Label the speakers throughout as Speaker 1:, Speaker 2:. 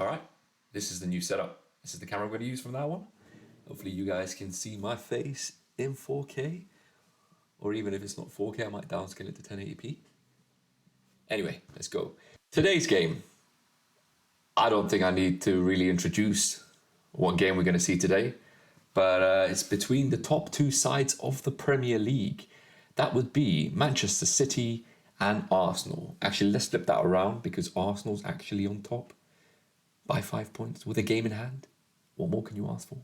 Speaker 1: All right, this is the new setup. This is the camera I'm going to use from that one. Hopefully you guys can see my face in 4K, or even if it's not 4K, I might downscale it to 1080p. Anyway, let's go. Today's game, I don't think I need to really introduce what game we're going to see today, but it's between the top two sides of the Premier League. That would be Manchester City and Arsenal. Actually, let's flip that around because Arsenal's actually on top by 5 points with a game in hand. What more can you ask for?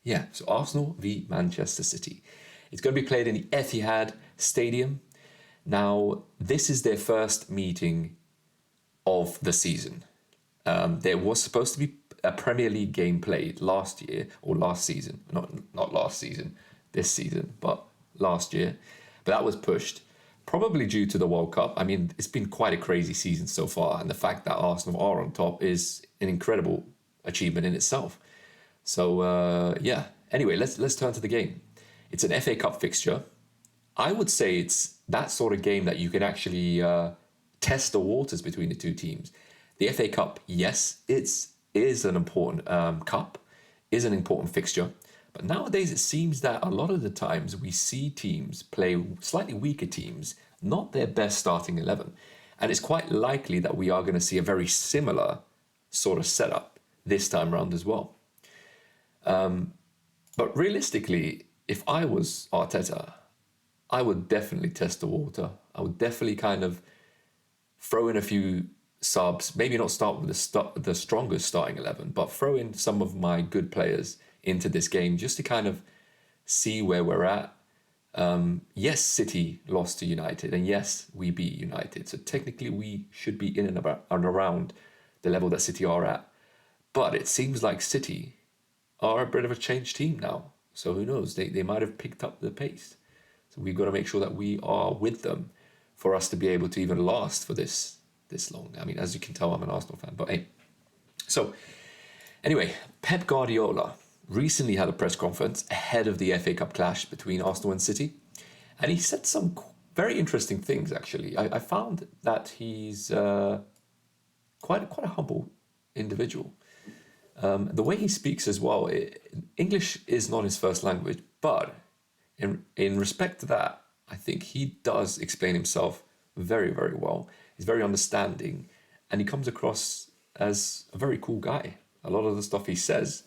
Speaker 1: Yeah, so Arsenal v Manchester City. It's going to be played in the Etihad Stadium. Now, this is their first meeting of the season. There was supposed to be a Premier League game played last year, or last season. Not last season, this season, but last year. But that was pushed, probably due to the World Cup. I mean, it's been quite a crazy season so far, and the fact that Arsenal are on top is an incredible achievement in itself. So, yeah. Anyway, let's turn to the game. It's an FA Cup fixture. I would say it's that sort of game that you can actually test the waters between the two teams. The FA Cup, yes, is an important cup, is an important fixture. But nowadays it seems that a lot of the times we see teams play slightly weaker teams, not their best starting 11. And it's quite likely that we are going to see a very similar sort of setup this time round as well. But realistically, if I was Arteta, I would definitely test the water. I would definitely kind of throw in a few subs, maybe not start with the strongest starting 11, but throw in some of my good players into this game just to kind of see where we're at. Yes, City lost to United, and yes, we beat United. So technically we should be in and around the level that City are at. But it seems like City are a bit of a changed team now. So who knows? They might have picked up the pace. So we've got to make sure that we are with them for us to be able to even last for this long. I mean, as you can tell, I'm an Arsenal fan. But hey, so anyway, Pep Guardiola recently had a press conference ahead of the FA Cup clash between Arsenal and City. And he said some very interesting things, actually. I found that he's quite a humble individual. The way he speaks as well, English is not his first language, but in respect to that, I think he does explain himself very, very well. He's very understanding, and he comes across as a very cool guy. A lot of the stuff he says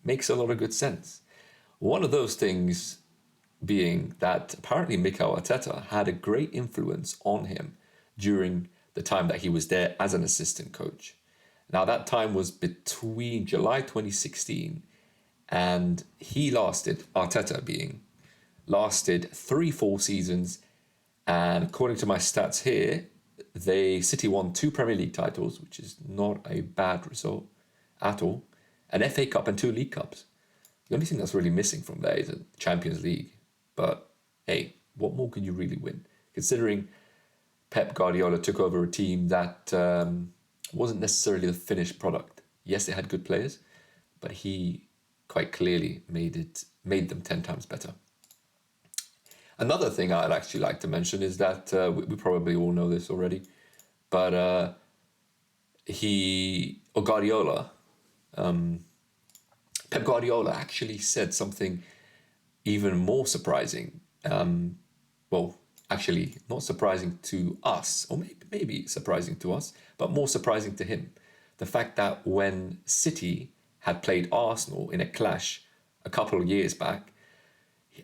Speaker 1: makes a lot of good sense. One of those things being that apparently Mikel Arteta had a great influence on him during the time that he was there as an assistant coach. Now, that time was between July 2016 and Arteta lasted 3 full seasons. And according to my stats here, City won 2 Premier League titles, which is not a bad result at all, an FA Cup and 2 League Cups. The only thing that's really missing from there is a Champions League. But hey, what more can you really win? Considering Pep Guardiola took over a team that wasn't necessarily the finished product. Yes, they had good players, but he quite clearly made them 10 times better. Another thing I'd actually like to mention is that we probably all know this already, but Pep Guardiola actually said something even more surprising. Well, actually not surprising to us, or maybe surprising to us, but more surprising to him. The fact that when City had played Arsenal in a clash a couple of years back,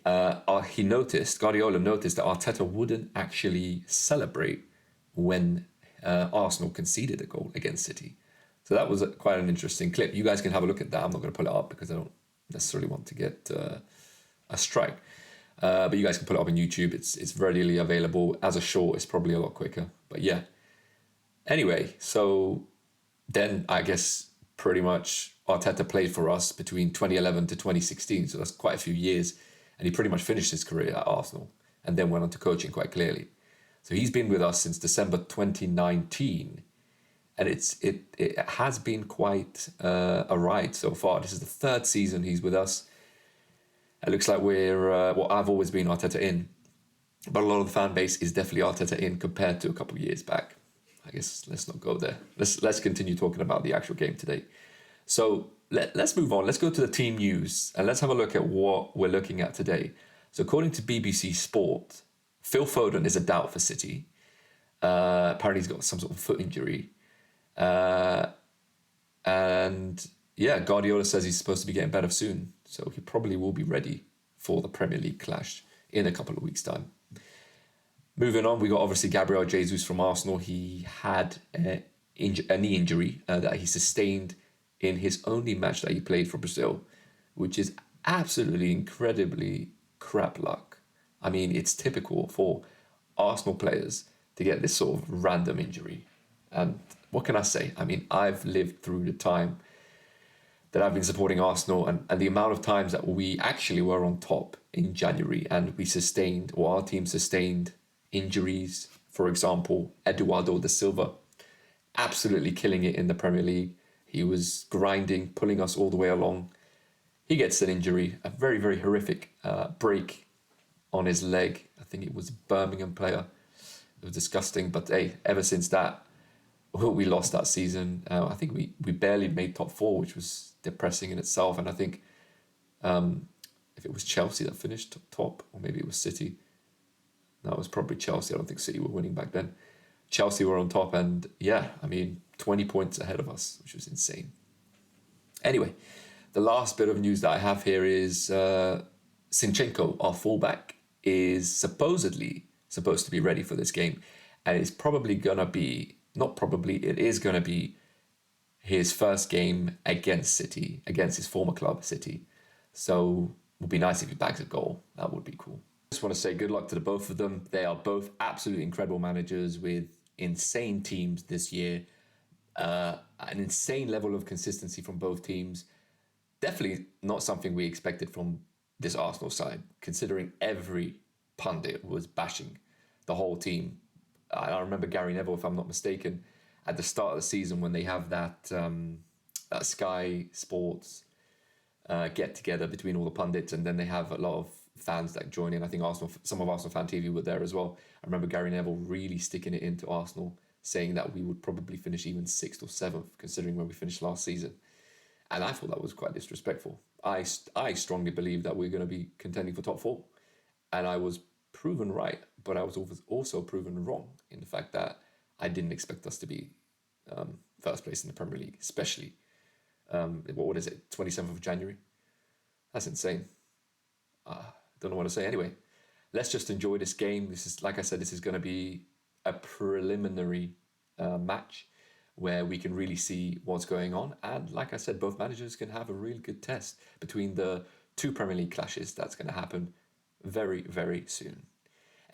Speaker 1: Guardiola noticed that Arteta wouldn't actually celebrate when Arsenal conceded a goal against City. So that was quite an interesting clip. You guys can have a look at that. I'm not going to pull it up because I don't necessarily want to get a strike. But you guys can pull it up on YouTube. It's readily available. As a short, it's probably a lot quicker. But yeah. Anyway, so then I guess pretty much Arteta played for us between 2011 to 2016. So that's quite a few years. And he pretty much finished his career at Arsenal and then went on to coaching quite clearly. So he's been with us since December 2019. And it has been quite a ride so far. This is the 3rd season he's with us. It looks like I've always been Arteta in. But a lot of the fan base is definitely Arteta in compared to a couple of years back. I guess let's not go there. Let's continue talking about the actual game today. So let's move on. Let's go to the team news and let's have a look at what we're looking at today. So according to BBC Sport, Phil Foden is a doubt for City. Apparently he's got some sort of foot injury. And yeah, Guardiola says he's supposed to be getting better soon. So he probably will be ready for the Premier League clash in a couple of weeks' time. Moving on, we got obviously Gabriel Jesus from Arsenal. He had a knee injury that he sustained in his only match that he played for Brazil, which is absolutely incredibly crap luck. I mean, it's typical for Arsenal players to get this sort of random injury. And what can I say? I mean, I've lived through the time that I've been supporting Arsenal and the amount of times that we actually were on top in January and we sustained, or our team sustained injuries. For example, Eduardo da Silva, absolutely killing it in the Premier League. He was grinding, pulling us all the way along. He gets an injury, a very, very horrific break on his leg. I think it was a Birmingham player. It was disgusting, but hey, ever since that, we lost that season. I think we barely made top four, which was depressing in itself. And I think if it was Chelsea that finished top, or maybe it was City. No, it was probably Chelsea. I don't think City were winning back then. Chelsea were on top, and yeah, I mean, 20 points ahead of us, which was insane. Anyway, the last bit of news that I have here is Zinchenko, our fullback, is supposedly supposed to be ready for this game. And it's probably going to be, not probably, it is going to be his first game against City, against his former club, City. So it would be nice if he bags a goal. That would be cool. I just want to say good luck to the both of them. They are both absolutely incredible managers with insane teams this year. An insane level of consistency from both teams. Definitely not something we expected from this Arsenal side, considering every pundit was bashing the whole team. I remember Gary Neville, if I'm not mistaken, at the start of the season when they have that Sky Sports get together between all the pundits, and then they have a lot of fans that join in. I think some of Arsenal Fan TV were there as well. I remember Gary Neville really sticking it into Arsenal, saying that we would probably finish even 6th or 7th, considering where we finished last season. And I thought that was quite disrespectful. I strongly believe that we're going to be contending for top 4. And I was proven right, but I was also proven wrong in the fact that I didn't expect us to be first place in the Premier League, especially, what is it, 27th of January? That's insane. Don't know what to say. Anyway, let's just enjoy this game. This is, like I said, this is going to be a preliminary match where we can really see what's going on. And like I said, both managers can have a really good test between the 2 Premier League clashes that's going to happen very, very soon.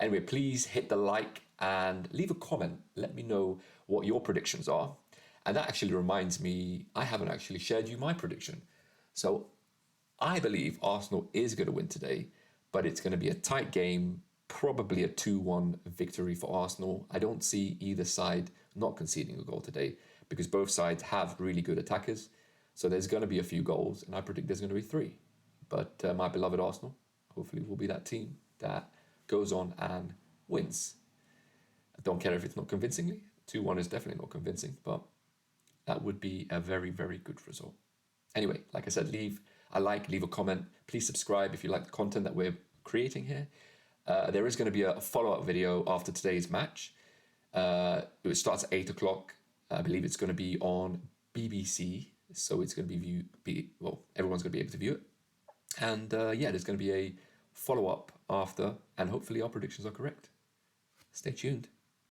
Speaker 1: Anyway, please hit the like and leave a comment. Let me know what your predictions are. And that actually reminds me, I haven't actually shared you my prediction. So I believe Arsenal is going to win today, but it's going to be a tight game, probably a 2-1 victory for Arsenal. I don't see either side not conceding a goal today because both sides have really good attackers. So there's going to be a few goals, and I predict there's going to be 3. But my beloved Arsenal, hopefully, will be that team that goes on and wins. I don't care if it's not convincingly. 2-1 is definitely not convincing, but that would be a very, very good result. Anyway, like I said, leave a comment. Please subscribe if you like the content that we're creating here. There is going to be a follow-up video after today's match. It starts at 8 o'clock. I believe it's going to be on BBC, so it's going to be everyone's going to be able to view it. And there's going to be a follow-up after, and hopefully our predictions are correct. Stay tuned.